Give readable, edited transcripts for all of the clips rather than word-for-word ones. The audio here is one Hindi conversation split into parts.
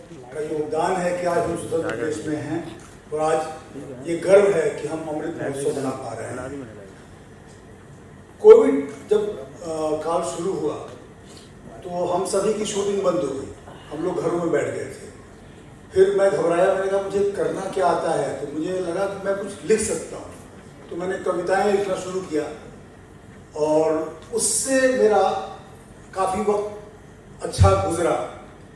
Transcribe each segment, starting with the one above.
का योगदान है कि आज हम स्वतंत्र देश में हैं और आज ये गर्व है कि हम अमृत महोत्सव मना पा रहे हैं। कोविड जब काल शुरू हुआ तो हम सभी की शूटिंग बंद हो गई, हम लोग घरों में बैठ गए थे। फिर मैं घबराया, मैंने कहा मुझे करना क्या आता है, तो मुझे लगा कि मैं कुछ लिख सकता हूँ, तो मैंने कविताएं लिखना शुरू किया और उससे मेरा काफ़ी वक्त अच्छा गुजरा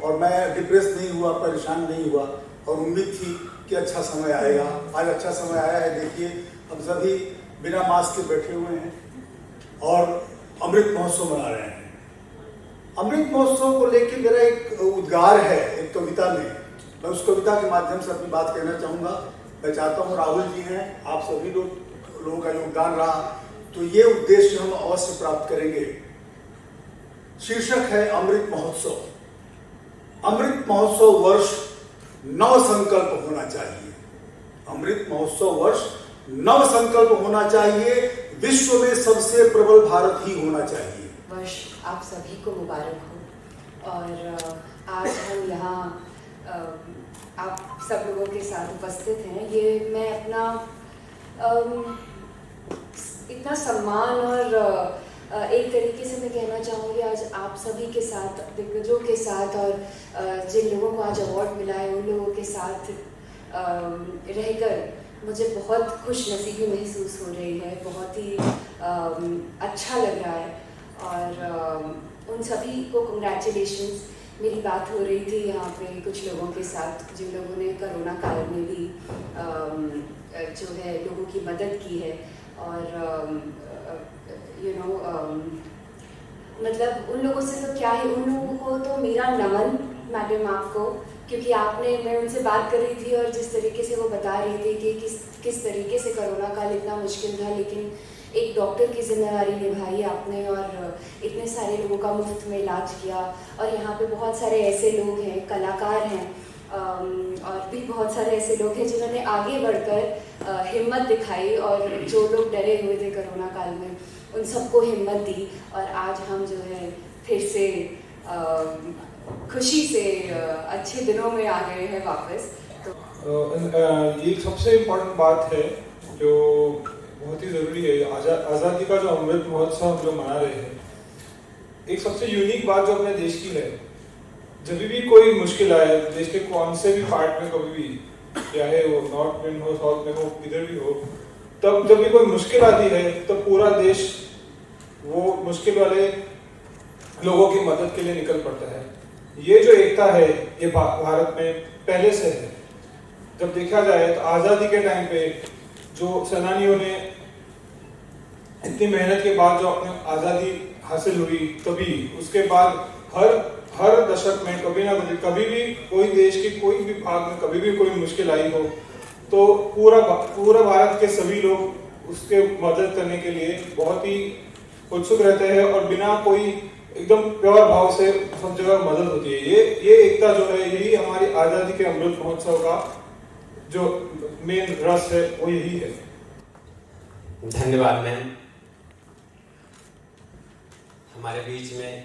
और मैं डिप्रेस नहीं हुआ, परेशान नहीं हुआ और उम्मीद थी कि अच्छा समय आएगा। आज अच्छा समय आया है। देखिए हम सभी बिना मास्क के बैठे हुए हैं और अमृत महोत्सव मना रहे हैं। अमृत महोत्सव को लेकर मेरा एक उद्गार है एक कविता में, मैं उस कविता के माध्यम से अपनी बात कहना चाहूँगा। मैं चाहता हूँ राहुल जी हैं, आप सभी लोगों का योगदान रहा तो ये उद्देश्य हम अवश्य प्राप्त करेंगे। शीर्षक है अमृत महोत्सव। अमृत महोत्सव वर्ष नव संकल्प होना चाहिए। अमृत महोत्सव वर्ष नव संकल्प होना चाहिए। विश्व में सबसे प्रबल भारत ही होना चाहिए। वर्ष आप सभी को मुबारक हो और आज हम यहाँ आप सब लोगों के साथ उपस्थित हैं। ये मैं अपना इतना सम्मान और एक तरीके से मैं कहना चाहूँगी आज आप सभी के साथ, दिग्गजों के साथ और जिन लोगों को आज अवार्ड मिला है उन लोगों के साथ रहकर मुझे बहुत खुश नसीबी महसूस हो रही है। बहुत ही अच्छा लग रहा है और उन सभी को कंग्रेचुलेशंस। मेरी बात हो रही थी यहाँ पे कुछ लोगों के साथ जिन लोगों ने कोरोना काल में भी जो है लोगों की मदद की है और मतलब उन लोगों से तो क्या है, उन लोगों को तो मेरा नमन मैडम आपको, क्योंकि आपने, मैं उनसे बात कर रही थी और जिस तरीके से वो बता रही थी कि किस तरीके से कोरोना काल इतना मुश्किल था लेकिन एक डॉक्टर की जिम्मेदारी निभाई आपने और इतने सारे लोगों का मुफ्त में इलाज किया। और यहाँ पे बहुत सारे ऐसे लोग हैं, कलाकार हैं और भी बहुत सारे ऐसे लोग हैं जिन्होंने आगे बढ़कर हिम्मत दिखाई और जो लोग डरे हुए थे कोरोना काल में उन सबको हिम्मत दी और आज हम जो है फिर से खुशी से अच्छे दिनों में आ गए हैं वापस। तो ये सबसे इम्पोर्टेंट बात है जो बहुत ही ज़रूरी है। आज़ादी का जो अमृत महोत्सव हम जो मना रहे हैं, एक सबसे यूनिक बात जो अपने देश की है, जब भी कोई मुश्किल आए देश के कौन से भी पार्ट में कभी भी, चाहे वो नॉर्थ में हो, साउथ में हो, इधर भी हो, तब जब भी कोई मुश्किल आती है तो पूरा देश वो मुश्किल वाले लोगों की मदद के लिए निकल पड़ता है। ये जो एकता है ये भारत में पहले से है। जब देखा जाए तो आज़ादी के टाइम पे जो सेनानियों ने इतनी मेहनत के बाद जो अपनी आज़ादी हासिल हुई, तभी उसके बाद हर दशक में कभी ना कभी भी कोई देश के कोई भी भाग में कभी भी कोई मुश्किल आई हो तो पूरा भारत के सभी लोग उसके मदद करने के लिए बहुत ही उत्सुक रहते हैं और बिना कोई एकदम प्योर भाव से सब जगह मदद होती है। ये एकता जो है यही हमारी आज़ादी के अमृत महोत्सव का जो मेन रस है वो यही है। धन्यवाद मैम। हमारे बीच में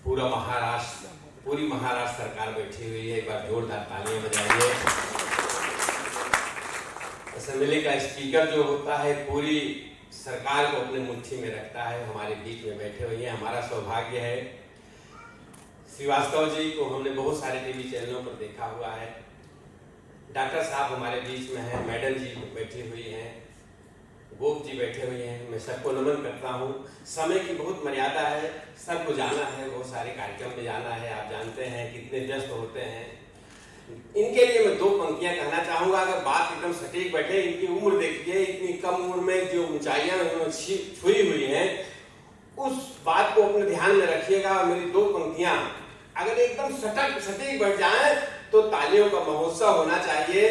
पूरी महाराष्ट्र सरकार बैठी हुई है। एक बार जोरदार तालियां बजाइए। असेंबली का स्पीकर जो होता है पूरी सरकार को अपने मुट्ठी में रखता है, हमारे बीच में बैठे हुए हैं। हमारा सौभाग्य है। श्रीवास्तव जी को हमने बहुत सारे टीवी चैनलों पर देखा हुआ है। डॉक्टर साहब हमारे बीच में हैं, मैडम जी बैठी हुई हैं, गोप जी बैठे हुए हैं। मैं सबको नमन करता हूँ। समय की बहुत मर्यादा है, सबको जाना है, बहुत सारे कार्यक्रम में जाना है। आप जानते हैं कितने व्यस्त होते हैं। इनके लिए मैं दो पंक्तियां कहना चाहूँगा। अगर बात एकदम सटीक बैठे, इनकी उम्र देखिए, इतनी कम उम्र में जो ऊंचाइयां छुई हुई हैं उस बात को अपने ध्यान में रखिएगा। मेरी दो पंक्तियां अगर एकदम सटीक बैठ जाए तो तालियों का महोत्सव होना चाहिए।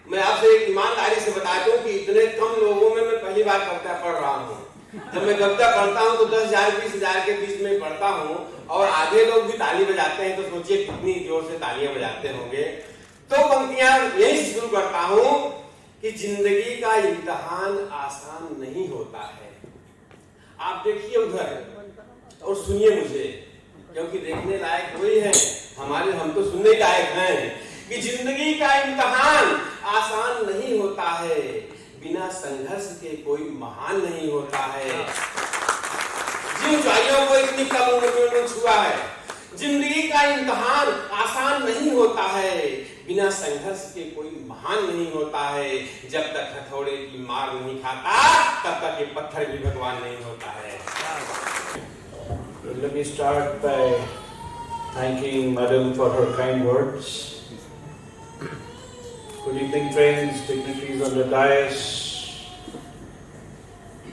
मैं आपसे एक ईमानदारी से बता दूं कि इतने कम लोगों में मैं पहली बार कविता पढ़ रहा हूँ। जब मैं कविता पढ़ता हूँ तो 10,000-20,000 के बीच में पढ़ता हूँ और आधे लोग भी ताली बजाते हैं, तो सोचिए कितनी जोर से तालियां बजाते होंगे। तो पंक्तियां यही शुरू करता हूँ कि जिंदगी का इम्तिहान आसान नहीं होता है। आप देखिए उधर और सुनिए मुझे, क्योंकि देखने लायक वही है, हम तो सुनने लायक हैं कि जिंदगी का इम्तिहान आसान नहीं होता है, बिना संघर्ष के कोई महान नहीं होता है। जिन ऊंचाइयों को इतनी कम उम्र में उन्होंने छुआ है, जिंदगी का इम्तिहान आसान नहीं होता है, बिना संघर्ष के कोई महान नहीं होता है। जब तक हथौड़े की मार नहीं खाता तब तक ये पत्थर भी भगवान नहीं होता है। Let me start by thanking Madam for her kind words. Good evening, friends, dignitaries on the dais,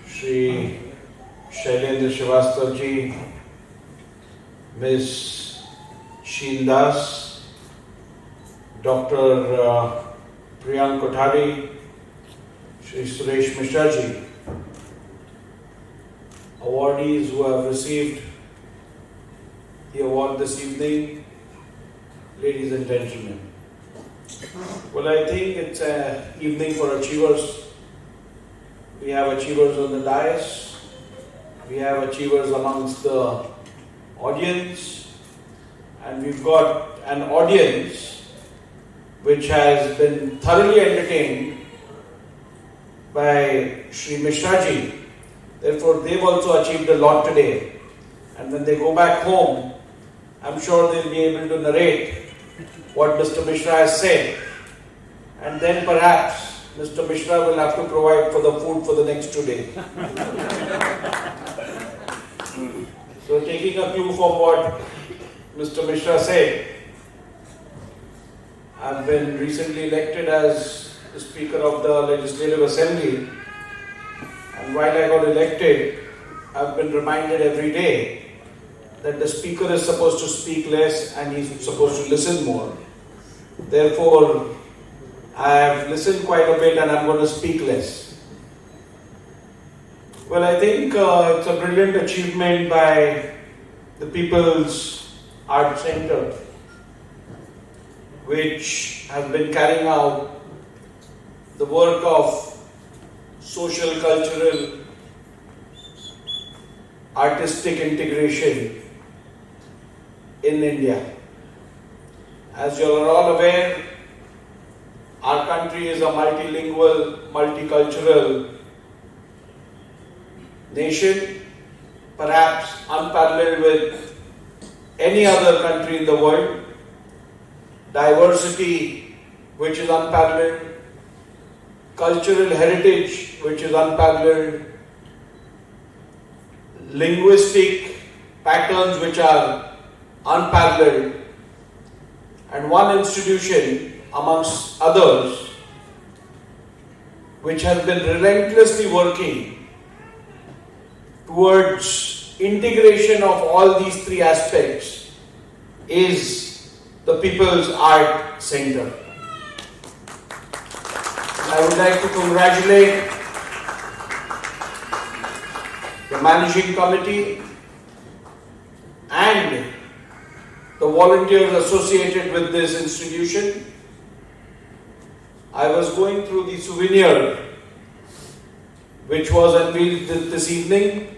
Shri Shailendra Srivastava ji, Ms. Sheen Das, Dr. Priyank Kothari, Shri Suresh Mishra ji, awardees who have received the award this evening, ladies and gentlemen. Well, I think it's an evening for achievers. We have achievers on the dais, we have achievers amongst the audience, and we've got an audience which has been thoroughly entertained by Shri Mishra ji. Therefore, they've also achieved a lot today. And when they go back home, I'm sure they'll be able to narrate what Mr. Mishra has said. And then perhaps Mr. Mishra will have to provide for the food for the next 2 days. So taking a clue from what Mr. Mishra said, I've been recently elected as the Speaker of the Legislative Assembly. And while I got elected, I've been reminded every day that the Speaker is supposed to speak less and he's supposed to listen more. Therefore, I have listened quite a bit and I'm going to speak less. Well, I think it's a brilliant achievement by the People's Art Center, which has been carrying out the work of social, cultural, artistic integration in India. As you are all aware, our country is a multilingual, multicultural nation, perhaps unparalleled with any other country in the world. Diversity which is unparalleled, cultural heritage which is unparalleled, linguistic patterns which are unparalleled, and one institution amongst others which has been relentlessly working towards integration of all these three aspects is the People's Art Center. I would like to congratulate the managing committee and the volunteers associated with this institution. I was going through the souvenir which was unveiled this evening.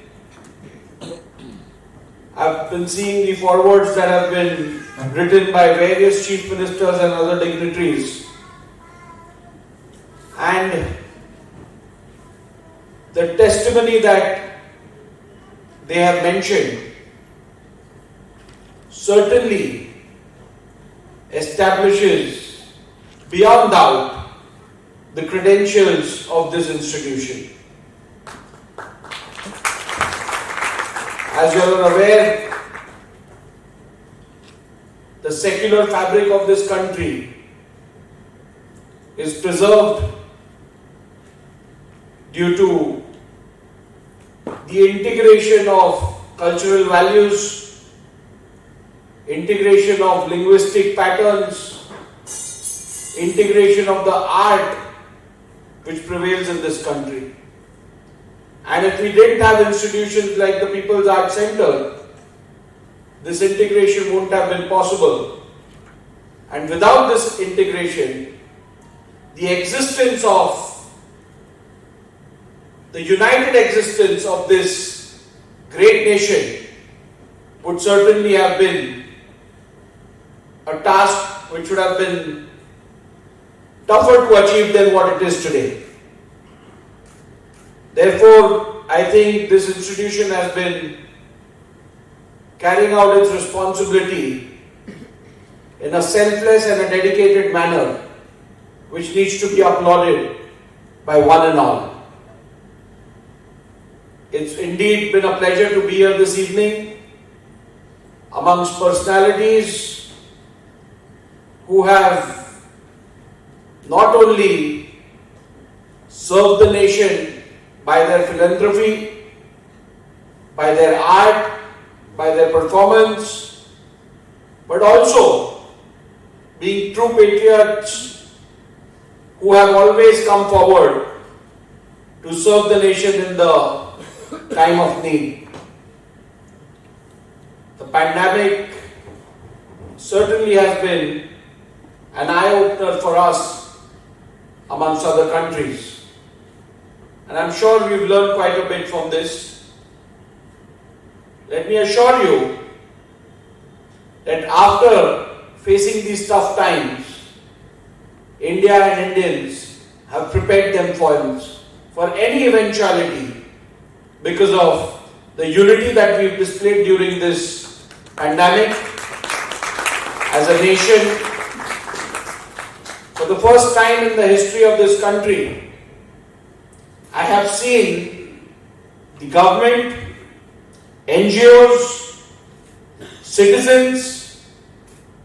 I've been seeing the forewords that have been written by various chief ministers and other dignitaries. And the testimony that they have mentioned certainly establishes beyond doubt the credentials of this institution. As you are aware, the secular fabric of this country is preserved due to the integration of cultural values, integration of linguistic patterns, integration of the art which prevails in this country. And if we didn't have institutions like the People's Art Center, this integration wouldn't have been possible. And without this integration, the existence of the united existence of this great nation would certainly have been a task which would have been tougher to achieve than what it is today. Therefore, I think this institution has been carrying out its responsibility in a selfless and a dedicated manner, which needs to be applauded by one and all. It's indeed been a pleasure to be here this evening amongst personalities who have not only served the nation by their philanthropy, by their art, by their performance, but also being true patriots who have always come forward to serve the nation in the time of need. The pandemic certainly has been an eye-opener for us amongst other countries. And I'm sure we've learned quite a bit from this. Let me assure you that after facing these tough times, India and Indians have prepared themselves for any eventuality because of the unity that we've displayed during this pandemic as a nation. For the first time in the history of this country, I have seen the government, NGOs, citizens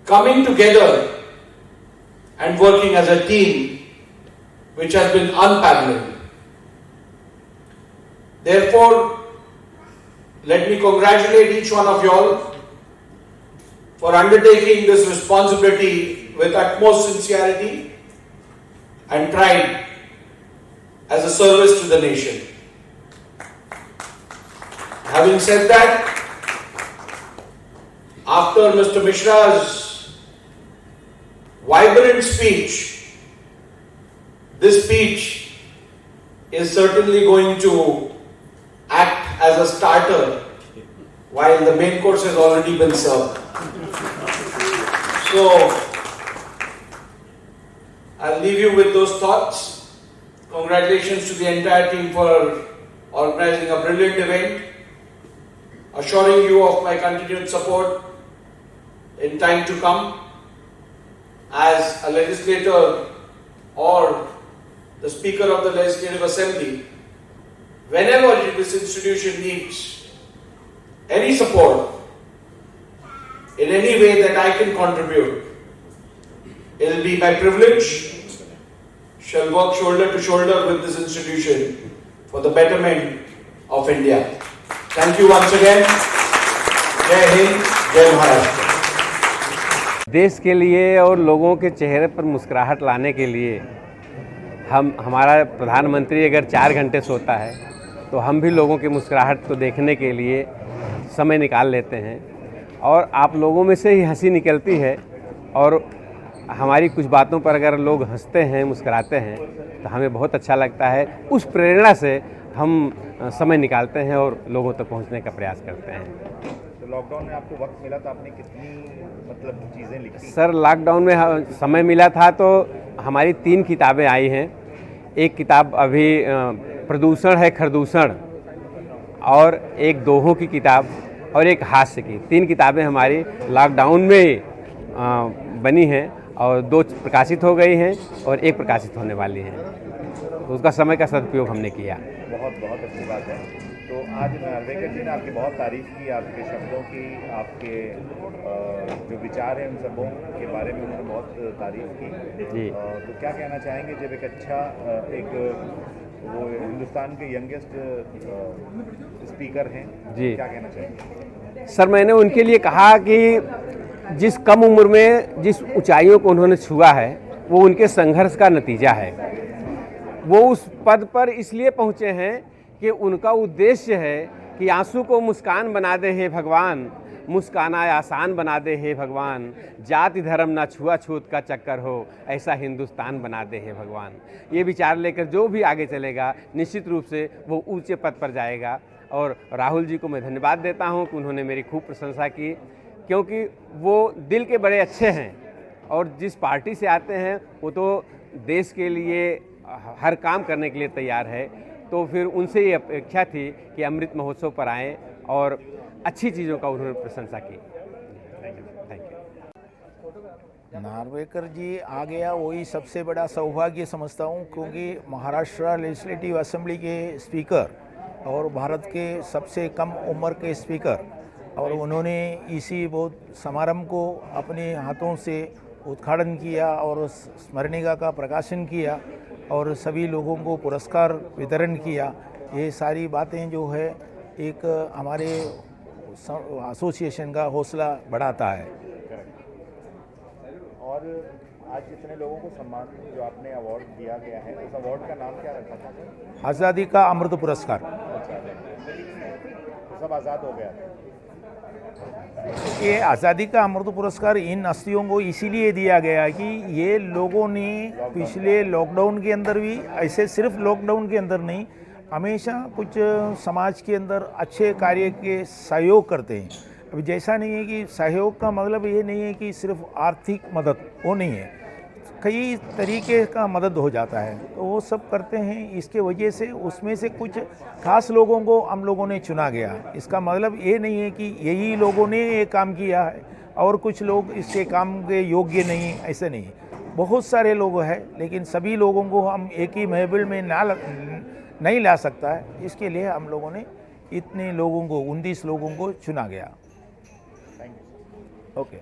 coming together and working as a team, which has been unparalleled. Therefore, let me congratulate each one of you all for undertaking this responsibility with utmost sincerity and pride as a service to the nation. Having said that, after Mr. Mishra's vibrant speech, this speech is certainly going to act as a starter while the main course has already been served. So, I'll leave you with those thoughts. Congratulations to the entire team for organizing a brilliant event, assuring you of my continued support in time to come as a legislator or the Speaker of the Legislative Assembly. Whenever this institution needs any support in any way that I can contribute, it will be my privilege. Shall work shoulder to shoulder with this institution for the betterment of India. Thank you once again. Jai Hind, Jai Maharashtra. देश के लिए और लोगों के चेहरे पर मुस्कुराहट लाने के लिए हमारा प्रधानमंत्री अगर 4 घंटे सोता है तो हम भी लोगों की मुस्कुराहट को देखने के लिए समय निकाल लेते हैं और आप लोगों में से ही हंसी निकलती है और हमारी कुछ बातों पर अगर लोग हंसते हैं, मुस्कुराते हैं तो हमें बहुत अच्छा लगता है। उस प्रेरणा से हम समय निकालते हैं और लोगों तक पहुंचने का प्रयास करते हैं। तो लॉकडाउन में आपको वक्त मिला तो आपने कितनी चीज़ें लिखी? सर, लॉकडाउन में समय मिला था तो हमारी 3 किताबें आई हैं। एक किताब अभी प्रदूषण है खरदूषण, और एक दोहों की किताब और एक हास्य की। 3 किताबें हमारी लॉकडाउन में बनी हैं और 2 प्रकाशित हो गई हैं और 1 प्रकाशित होने वाली है। तो उसका समय का सदुपयोग हमने किया। बहुत बहुत अच्छी बात है। तो आज नार्वेकर जी ने आपकी बहुत तारीफ़ की, आपके शब्दों की, आपके जो विचार हैं उन सबों के बारे में उन्होंने बहुत तारीफ़ की जी। तो क्या कहना चाहेंगे जब एक अच्छा वो हिंदुस्तान के यंगेस्ट स्पीकर हैं जी, क्या कहना चाहेंगे? सर, मैंने उनके लिए कहा कि जिस कम उम्र में जिस ऊंचाइयों को उन्होंने छुआ है वो उनके संघर्ष का नतीजा है। वो उस पद पर इसलिए पहुँचे हैं कि उनका उद्देश्य है कि आंसू को मुस्कान बना दे हे भगवान, मुस्काना आसान बना दे हे भगवान, जाति धर्म ना छुआछूत का चक्कर हो, ऐसा हिंदुस्तान बना दे हे भगवान। ये विचार लेकर जो भी आगे चलेगा निश्चित रूप से वो ऊंचे पद पर जाएगा और राहुल जी को मैं धन्यवाद देता हूं कि उन्होंने मेरी खूब प्रशंसा की, क्योंकि वो दिल के बड़े अच्छे हैं और जिस पार्टी से आते हैं वो तो देश के लिए हर काम करने के लिए तैयार है। तो फिर उनसे ये अपेक्षा थी कि अमृत महोत्सव पर आएँ और अच्छी चीज़ों का उन्होंने प्रशंसा की। Thank you. नार्वेकर जी आ गया वही सबसे बड़ा सौभाग्य समझता हूँ, क्योंकि महाराष्ट्र लेजिस्लेटिव असेंबली के स्पीकर और भारत के सबसे कम उम्र के स्पीकर, और उन्होंने इसी बहुत समारंभ को अपने हाथों से उद्घाटन किया और स्मरणिका का प्रकाशन किया और सभी लोगों को पुरस्कार वितरण किया। ये सारी बातें जो है एक हमारे एसोसिएशन का हौसला बढ़ाता है। और आज जितने लोगों को सम्मान जो आपने अवार्ड दिया गया है, उस अवार्ड का नाम क्या रखा था? आज़ादी का अमृत पुरस्कार। तो सब आज़ाद हो गया था। ये आज़ादी का अमृत पुरस्कार इन हस्तियों को इसीलिए दिया गया कि ये लोगों ने पिछले लॉकडाउन के अंदर भी, ऐसे सिर्फ लॉकडाउन के अंदर नहीं, हमेशा कुछ समाज के अंदर अच्छे कार्य के सहयोग करते हैं। अभी जैसा नहीं है कि सहयोग का मतलब ये नहीं है कि सिर्फ आर्थिक मदद, वो नहीं है, कई तरीके का मदद हो जाता है, तो वो सब करते हैं। इसके वजह से उसमें से कुछ खास लोगों को हम लोगों ने चुना गया। इसका मतलब ये नहीं है कि यही लोगों ने ये काम किया है और कुछ लोग इसके काम के योग्य नहीं, ऐसे नहीं। बहुत सारे लोग हैं, लेकिन सभी लोगों को हम एक ही महफिल में नहीं ला सकता है, इसके लिए हम लोगों ने इतने लोगों को 29 लोगों को चुना गया। Thank you. ओके।